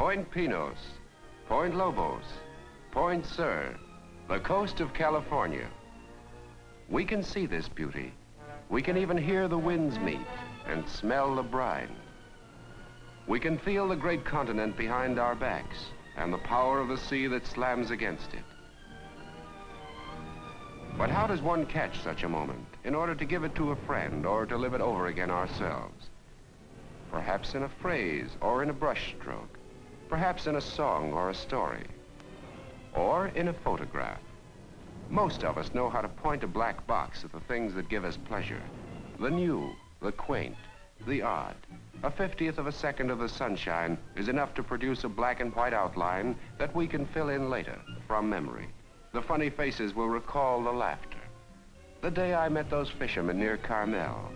Point Pinos, Point Lobos, Point Sur, the coast of California. We can see this beauty. We can even hear the winds meet and smell the brine. We can feel the great continent behind our backs and the power of the sea that slams against it. But how does one catch such a moment in order to give it to a friend or to live it over again ourselves? Perhaps in a phrase or in a brushstroke, perhaps in a song or a story, or in a photograph. Most of us know how to point a black box at the things that give us pleasure. The new, the quaint, the odd. A 50th of a second of the sunshine is enough to produce a black and white outline that we can fill in later from memory. The funny faces will recall the laughter. The day I met those fishermen near Carmel,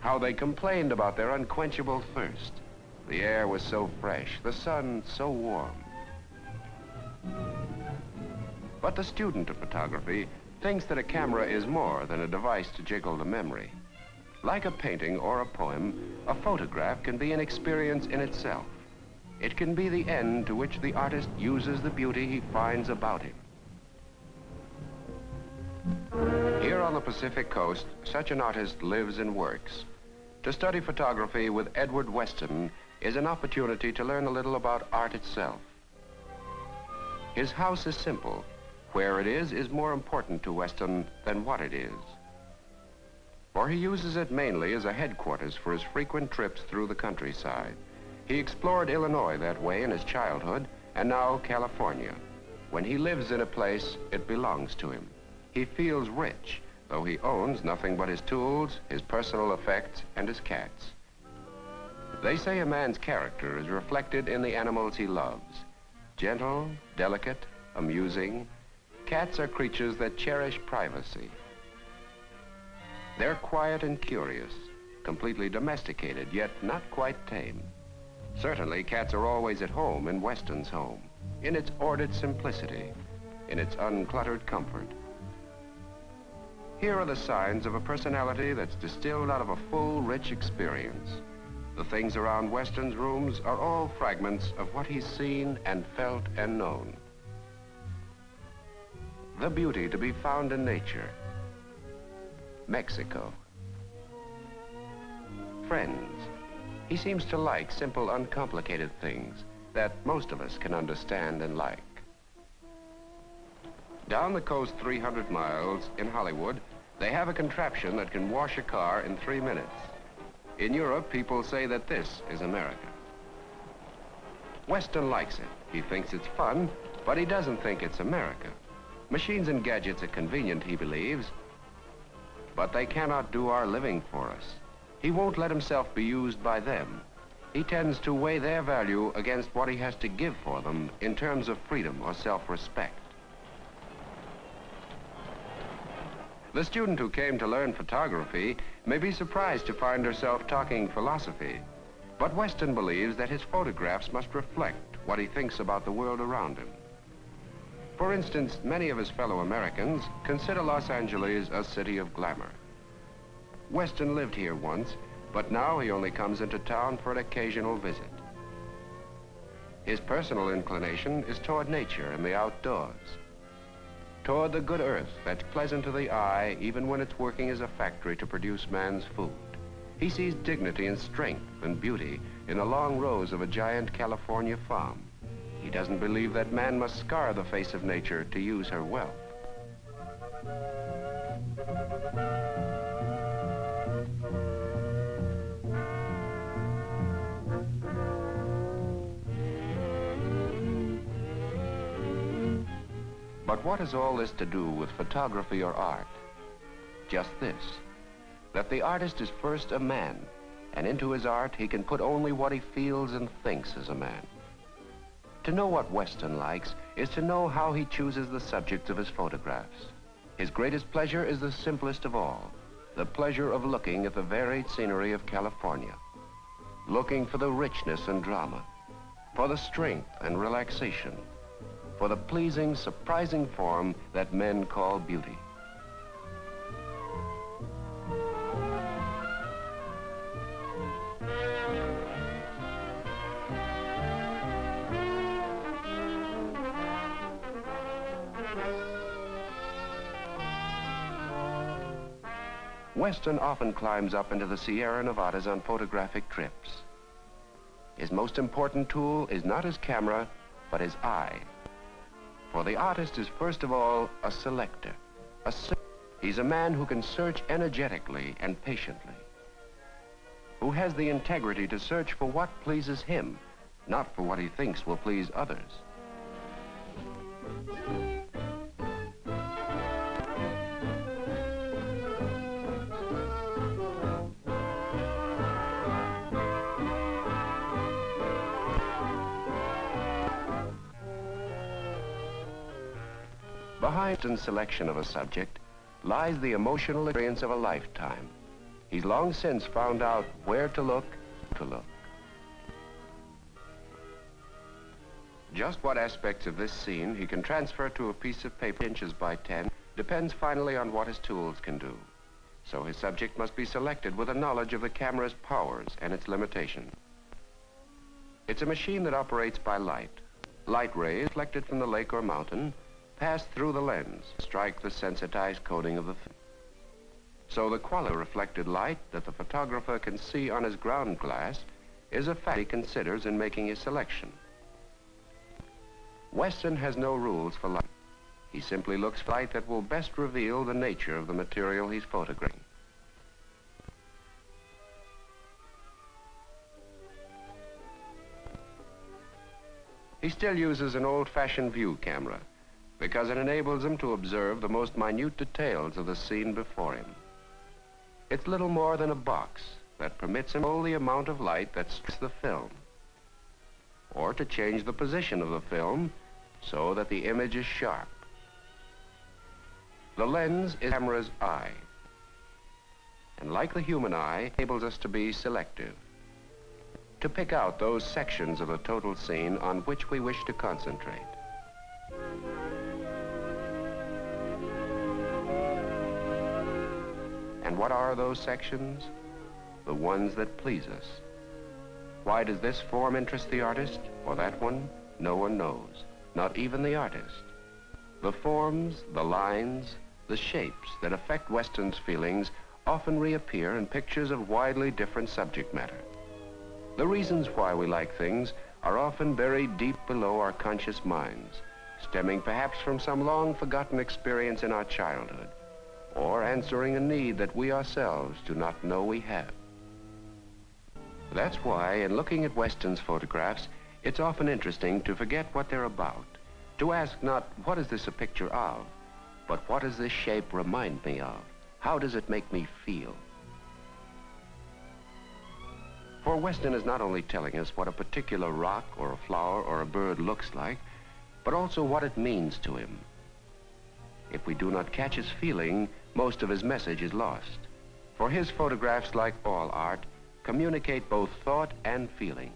how they complained about their unquenchable thirst. The air was so fresh, the sun so warm. But the student of photography thinks that a camera is more than a device to jiggle the memory. Like a painting or a poem, a photograph can be an experience in itself. It can be the end to which the artist uses the beauty he finds about him. Here on the Pacific Coast, such an artist lives and works. To study photography with Edward Weston is an opportunity to learn a little about art itself. His house is simple. Where it is more important to Weston than what it is. For he uses it mainly as a headquarters for his frequent trips through the countryside. He explored Illinois that way in his childhood, and now California. When he lives in a place, it belongs to him. He feels rich, though he owns nothing but his tools, his personal effects, and his cats. They say a man's character is reflected in the animals he loves. Gentle, delicate, amusing, cats are creatures that cherish privacy. They're quiet and curious, completely domesticated, yet not quite tame. Certainly, cats are always at home in Weston's home, in its ordered simplicity, in its uncluttered comfort. Here are the signs of a personality that's distilled out of a full, rich experience. The things around Weston's rooms are all fragments of what he's seen and felt and known. The beauty to be found in nature. Mexico. Friends. He seems to like simple, uncomplicated things that most of us can understand and like. Down the coast 300 miles in Hollywood, they have a contraption that can wash a car in 3 minutes. In Europe, people say that this is America. Weston likes it. He thinks it's fun, but he doesn't think it's America. Machines and gadgets are convenient, he believes, but they cannot do our living for us. He won't let himself be used by them. He tends to weigh their value against what he has to give for them in terms of freedom or self-respect. The student who came to learn photography may be surprised to find herself talking philosophy, but Weston believes that his photographs must reflect what he thinks about the world around him. For instance, many of his fellow Americans consider Los Angeles a city of glamour. Weston lived here once, but now he only comes into town for an occasional visit. His personal inclination is toward nature and the outdoors, toward the good earth that's pleasant to the eye even when it's working as a factory to produce man's food. He sees dignity and strength and beauty in the long rows of a giant California farm. He doesn't believe that man must scar the face of nature to use her wealth. But what has all this to do with photography or art? Just this, that the artist is first a man, and into his art he can put only what he feels and thinks as a man. To know what Weston likes is to know how he chooses the subjects of his photographs. His greatest pleasure is the simplest of all, the pleasure of looking at the varied scenery of California, looking for the richness and drama, for the strength and relaxation, for the pleasing, surprising form that men call beauty. Weston often climbs up into the Sierra Nevadas on photographic trips. His most important tool is not his camera, but his eye. For the artist is first of all a selector. He's a man who can search energetically and patiently, who has the integrity to search for what pleases him, not for what he thinks will please others. Behind Weston's selection of a subject lies the emotional experience of a lifetime. He's long since found out where to look. Just what aspects of this scene he can transfer to a piece of paper inches by 10 depends finally on what his tools can do. So his subject must be selected with a knowledge of the camera's powers and its limitations. It's a machine that operates by light. Light rays reflected from the lake or mountain pass through the lens, strike the sensitized coating of the film. So the quality of reflected light that the photographer can see on his ground glass is a fact he considers in making his selection. Weston has no rules for light. He simply looks for light that will best reveal the nature of the material he's photographing. He still uses an old-fashioned view camera because it enables him to observe the most minute details of the scene before him. It's little more than a box that permits him to control the amount of light that strikes the film, or to change the position of the film so that the image is sharp. The lens is the camera's eye, and like the human eye, enables us to be selective, to pick out those sections of the total scene on which we wish to concentrate. And what are those sections? The ones that please us. Why does this form interest the artist, or that one? No one knows, not even the artist. The forms, the lines, the shapes that affect Weston's feelings often reappear in pictures of widely different subject matter. The reasons why we like things are often buried deep below our conscious minds, stemming perhaps from some long-forgotten experience in our childhood, or answering a need that we ourselves do not know we have. That's why, in looking at Weston's photographs, it's often interesting to forget what they're about, to ask not, what is this a picture of, but what does this shape remind me of? How does it make me feel? For Weston is not only telling us what a particular rock or a flower or a bird looks like, but also what it means to him. If we do not catch his feeling, most of his message is lost. For his photographs, like all art, communicate both thought and feeling.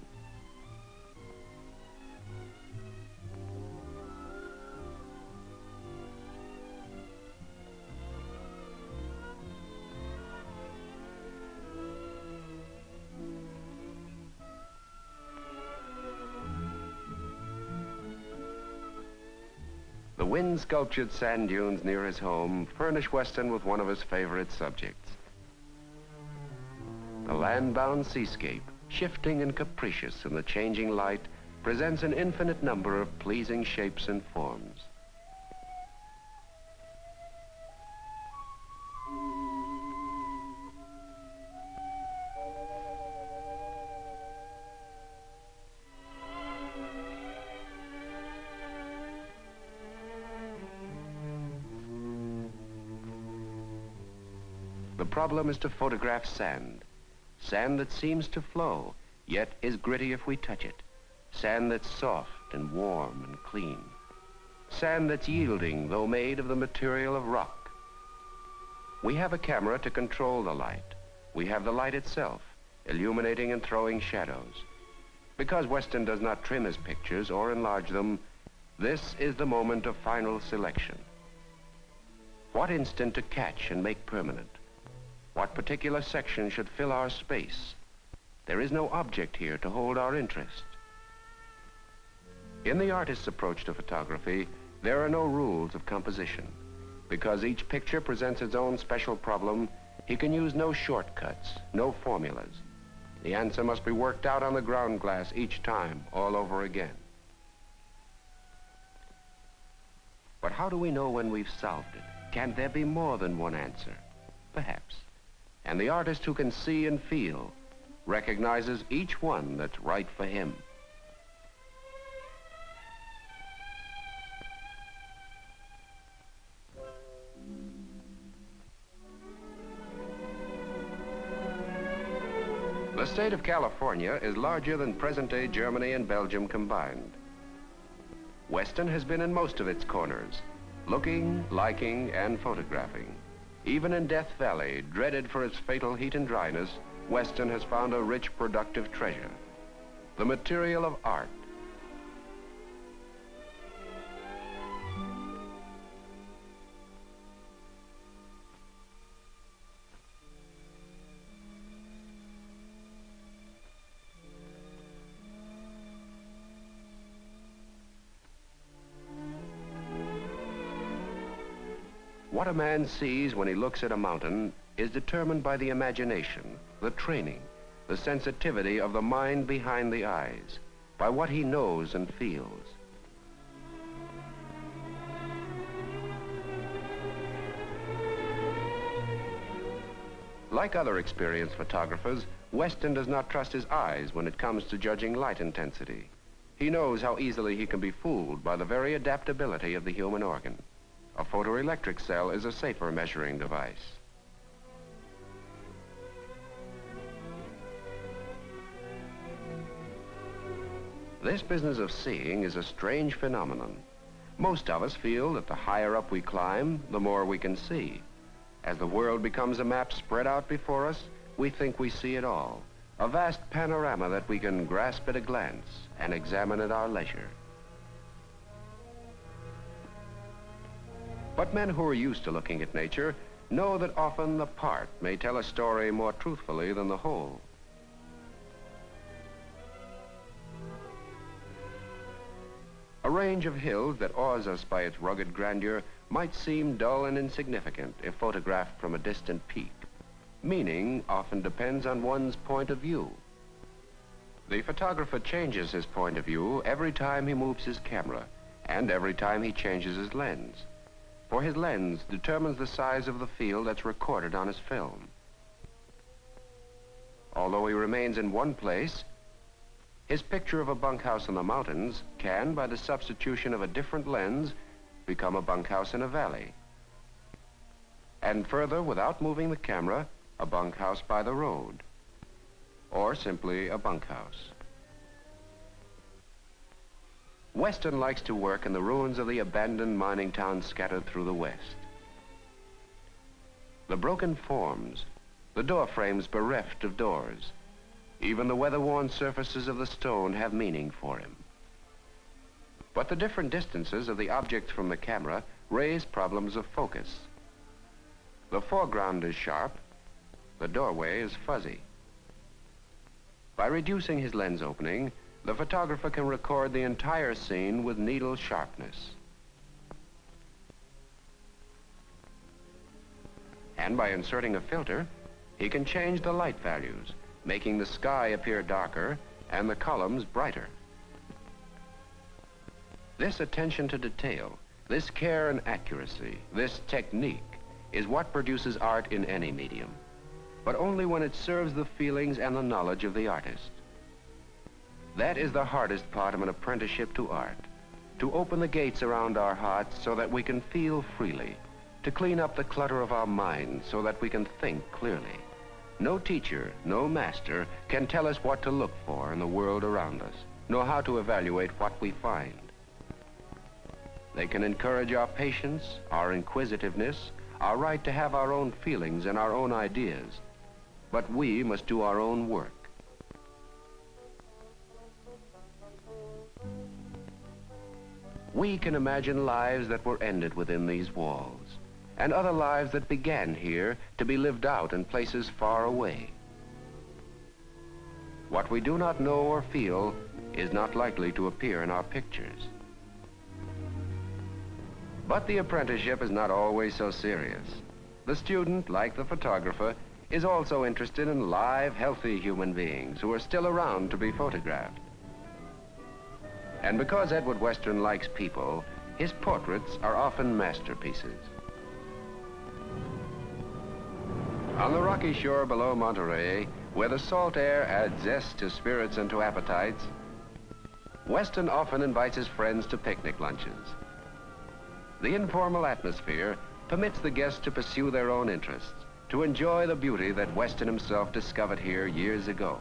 The wind-sculptured sand dunes near his home furnish Weston with one of his favorite subjects. The land-bound seascape, shifting and capricious in the changing light, presents an infinite number of pleasing shapes and forms. The problem is to photograph sand. Sand that seems to flow, yet is gritty if we touch it. Sand that's soft and warm and clean. Sand that's yielding, though made of the material of rock. We have a camera to control the light. We have the light itself, illuminating and throwing shadows. Because Weston does not trim his pictures or enlarge them, this is the moment of final selection. What instant to catch and make permanent? What particular section should fill our space? There is no object here to hold our interest. In the artist's approach to photography, there are no rules of composition. Because each picture presents its own special problem, He can use no shortcuts, no formulas. The answer must be worked out on the ground glass each time, all over again. But how do we know when we've solved it? Can't there be more than one answer? Perhaps. And the artist who can see and feel recognizes each one that's right for him. The state of California is larger than present-day Germany and Belgium combined. Weston has been in most of its corners, looking, liking, and photographing. Even in Death Valley, dreaded for its fatal heat and dryness, Weston has found a rich, productive treasure, the material of art. What a man sees when he looks at a mountain is determined by the imagination, the training, the sensitivity of the mind behind the eyes, by what he knows and feels. Like other experienced photographers, Weston does not trust his eyes when it comes to judging light intensity. He knows how easily he can be fooled by the very adaptability of the human organ. A photoelectric cell is a safer measuring device. This business of seeing is a strange phenomenon. Most of us feel that the higher up we climb, the more we can see. As the world becomes a map spread out before us, we think we see it all. A vast panorama that we can grasp at a glance and examine at our leisure. But men who are used to looking at nature know that often the part may tell a story more truthfully than the whole. A range of hills that awes us by its rugged grandeur might seem dull and insignificant if photographed from a distant peak. Meaning often depends on one's point of view. The photographer changes his point of view every time he moves his camera and every time he changes his lens. For his lens determines the size of the field that's recorded on his film. Although he remains in one place, his picture of a bunkhouse in the mountains can, by the substitution of a different lens, become a bunkhouse in a valley. And further, without moving the camera, a bunkhouse by the road, or simply a bunkhouse. Weston likes to work in the ruins of the abandoned mining towns scattered through the West. The broken forms, the door frames bereft of doors, even the weather-worn surfaces of the stone have meaning for him. But the different distances of the objects from the camera raise problems of focus. The foreground is sharp, the doorway is fuzzy. By reducing his lens opening, the photographer can record the entire scene with needle sharpness. And by inserting a filter, he can change the light values, making the sky appear darker and the columns brighter. This attention to detail, this care and accuracy, this technique is what produces art in any medium, but only when it serves the feelings and the knowledge of the artist. That is the hardest part of an apprenticeship to art, to open the gates around our hearts so that we can feel freely, to clean up the clutter of our minds so that we can think clearly. No teacher, no master can tell us what to look for in the world around us, nor how to evaluate what we find. They can encourage our patience, our inquisitiveness, our right to have our own feelings and our own ideas, but we must do our own work. We can imagine lives that were ended within these walls, and other lives that began here to be lived out in places far away. What we do not know or feel is not likely to appear in our pictures. But the apprenticeship is not always so serious. The student, like the photographer, is also interested in live, healthy human beings who are still around to be photographed. And because Edward Western likes people, his portraits are often masterpieces. On the rocky shore below Monterey, where the salt air adds zest to spirits and to appetites, Weston often invites his friends to picnic lunches. The informal atmosphere permits the guests to pursue their own interests, to enjoy the beauty that Weston himself discovered here years ago.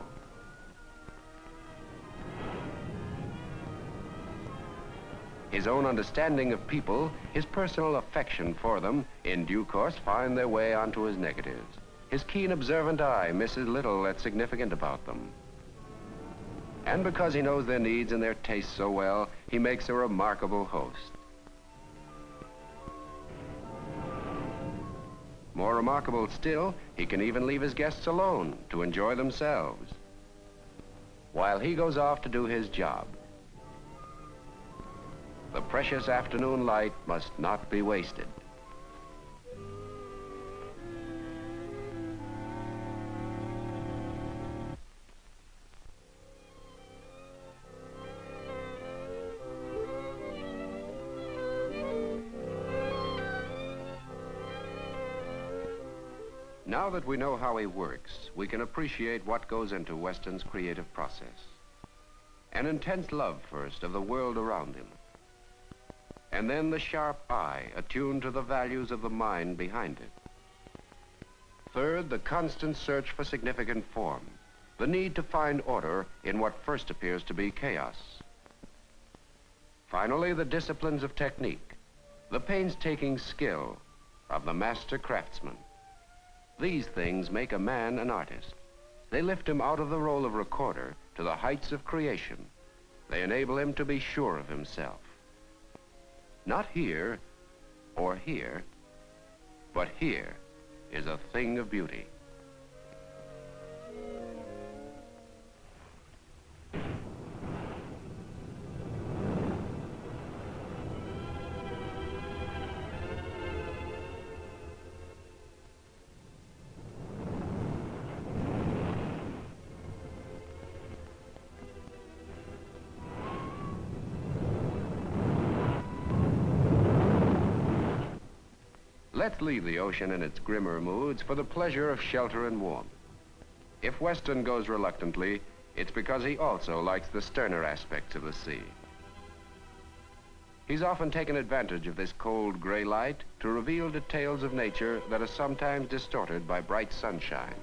His own understanding of people, his personal affection for them, in due course find their way onto his negatives. His keen observant eye misses little that's significant about them. And because he knows their needs and their tastes so well, he makes a remarkable host. More remarkable still, he can even leave his guests alone to enjoy themselves, while he goes off to do his job. The precious afternoon light must not be wasted. Now that we know how he works, we can appreciate what goes into Weston's creative process. An intense love first of the world around him, and then the sharp eye attuned to the values of the mind behind it. Third, the constant search for significant form, the need to find order in what first appears to be chaos. Finally, the disciplines of technique, the painstaking skill of the master craftsman. These things make a man an artist. They lift him out of the role of recorder to the heights of creation. They enable him to be sure of himself. Not here or here, but here is a thing of beauty. Let's leave the ocean and its grimmer moods for the pleasure of shelter and warmth. If Weston goes reluctantly, it's because he also likes the sterner aspects of the sea. He's often taken advantage of this cold gray light to reveal details of nature that are sometimes distorted by bright sunshine.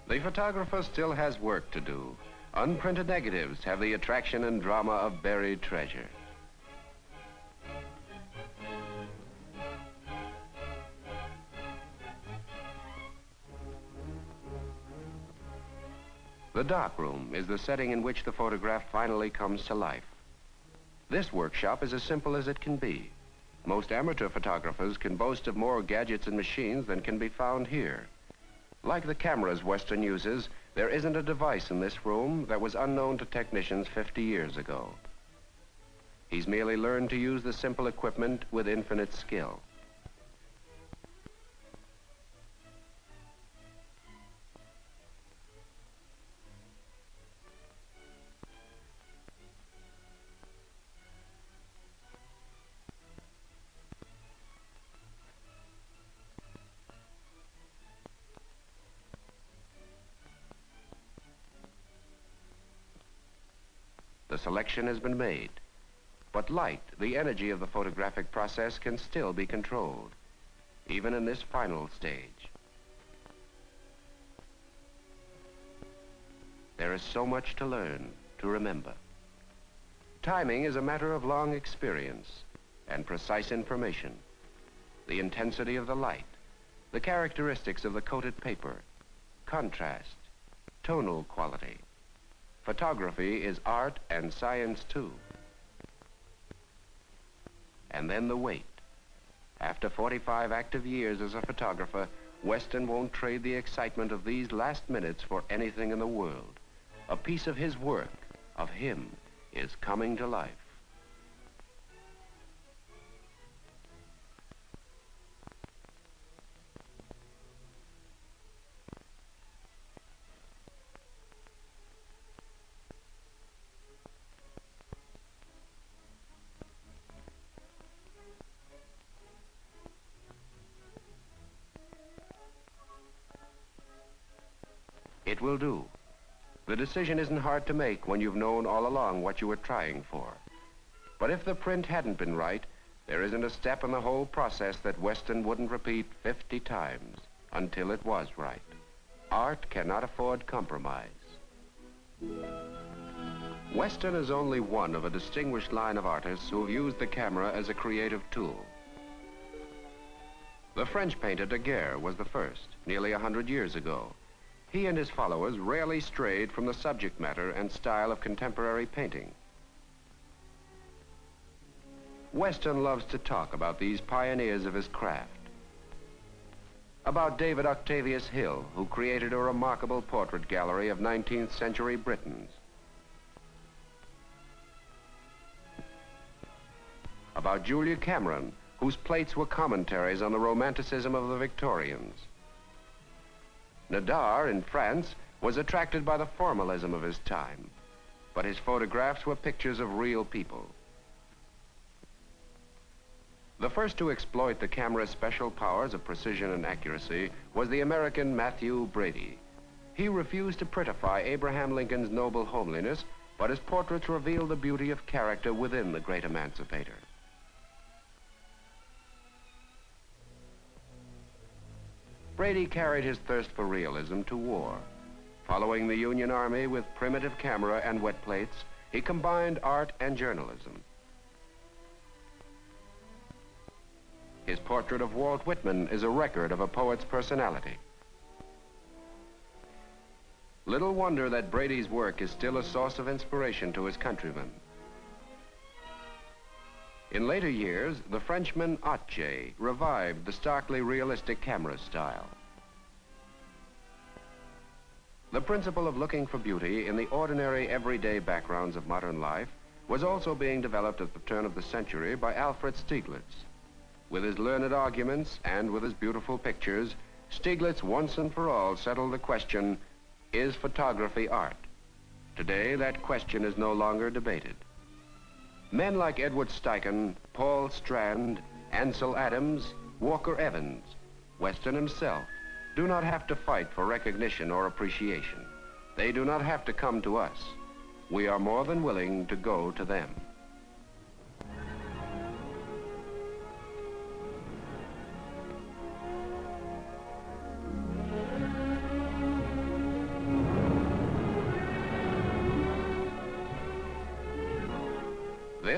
The photographer still has work to do. Unprinted negatives have the attraction and drama of buried treasure. The darkroom is the setting in which the photograph finally comes to life. This workshop is as simple as it can be. Most amateur photographers can boast of more gadgets and machines than can be found here. Like the cameras Weston uses, there isn't a device in this room that was unknown to technicians 50 years ago. He's merely learned to use the simple equipment with infinite skill. The selection has been made, but light, the energy of the photographic process, can still be controlled, even in this final stage. There is so much to learn, to remember. Timing is a matter of long experience and precise information. The intensity of the light, the characteristics of the coated paper, contrast, tonal quality. Photography is art and science too. And then the wait. After 45 active years as a photographer, Weston won't trade the excitement of these last minutes for anything in the world. A piece of his work, of him, is coming to life. It will do. The decision isn't hard to make when you've known all along what you were trying for. But if the print hadn't been right, there isn't a step in the whole process that Weston wouldn't repeat 50 times until it was right. Art cannot afford compromise. Weston is only one of a distinguished line of artists who have used the camera as a creative tool. The French painter Daguerre was the first, nearly 100 years ago. He and his followers rarely strayed from the subject matter and style of contemporary painting. Weston loves to talk about these pioneers of his craft. About David Octavius Hill, who created a remarkable portrait gallery of 19th century Britons. About Julia Cameron, whose plates were commentaries on the romanticism of the Victorians. Nadar, in France, was attracted by the formalism of his time, but his photographs were pictures of real people. The first to exploit the camera's special powers of precision and accuracy was the American Matthew Brady. He refused to prettify Abraham Lincoln's noble homeliness, but his portraits revealed the beauty of character within the great emancipator. Brady carried his thirst for realism to war. Following the Union Army with primitive camera and wet plates, he combined art and journalism. His portrait of Walt Whitman is a record of a poet's personality. Little wonder that Brady's work is still a source of inspiration to his countrymen. In later years, the Frenchman Atget revived the starkly realistic camera style. The principle of looking for beauty in the ordinary, everyday backgrounds of modern life was also being developed at the turn of the century by Alfred Stieglitz. With his learned arguments and with his beautiful pictures, Stieglitz once and for all settled the question, is photography art? Today, that question is no longer debated. Men like Edward Steichen, Paul Strand, Ansel Adams, Walker Evans, Weston himself, do not have to fight for recognition or appreciation. They do not have to come to us. We are more than willing to go to them.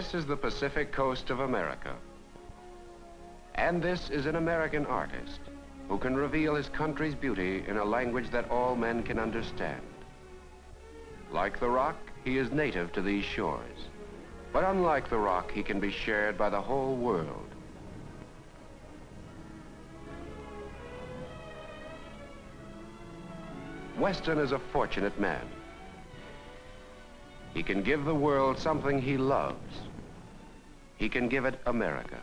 This is the Pacific coast of America. And this is an American artist who can reveal his country's beauty in a language that all men can understand. Like the rock, he is native to these shores. But unlike the rock, he can be shared by the whole world. Weston is a fortunate man. He can give the world something he loves. He can give it America.